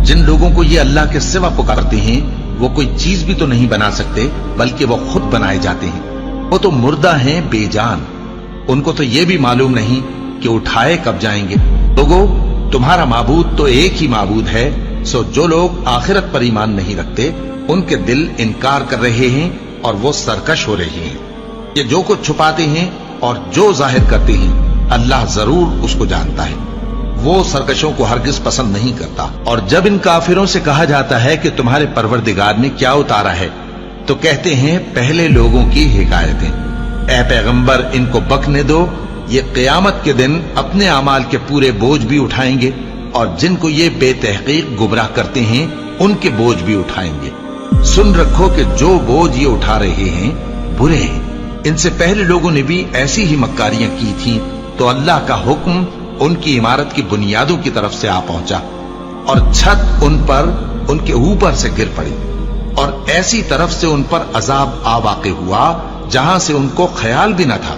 जिन लोगों को ये अल्लाह के सिवा पुकारते हैं वो कोई चीज भी तो नहीं बना सकते, बल्कि वो खुद बनाए जाते हैं। वो तो मुर्दा हैं, बेजान। उनको तो ये भी मालूम नहीं कि उठाए कब जाएंगे। लोगों, तुम्हारा माबूद तो एक ही माबूद है। सो जो लोग आखिरत पर ईमान नहीं रखते उनके दिल इनकार कर रहे हैं और वो सरकश हो रहे हैं। ये जो कुछ छुपाते हैं और जो जाहिर करते हैं अल्लाह जरूर उसको जानता है। वो सरकशों को हरगिज पसंद नहीं करता। और जब इन काफिरों से कहा जाता है कि तुम्हारे परवरदिगार ने क्या उतारा है, तो कहते हैं पहले लोगों की हिकायतें। ऐ पैगंबर, इनको बकने दो, ये क़यामत के दिन अपने अमाल के पूरे बोझ भी उठाएंगे और जिनको ये बेतहकीक गुमराह करते हैं उनके बोझ भी उठाएंगे। सुन रखो कि जो बोझ ये उठा रहे हैं बुरे हैं। इनसे पहले लोगों ने भी ऐसी ही मक्कारियां की थीं, तो अल्लाह का हुक्म उनकी इमारत की बुनियादों की तरफ से आ पहुंचा और छत उन पर उनके ऊपर से गिर पड़ी और ऐसी तरफ से उन पर अजाब आ वाक़े हुआ जहां से उनको ख्याल भी न था।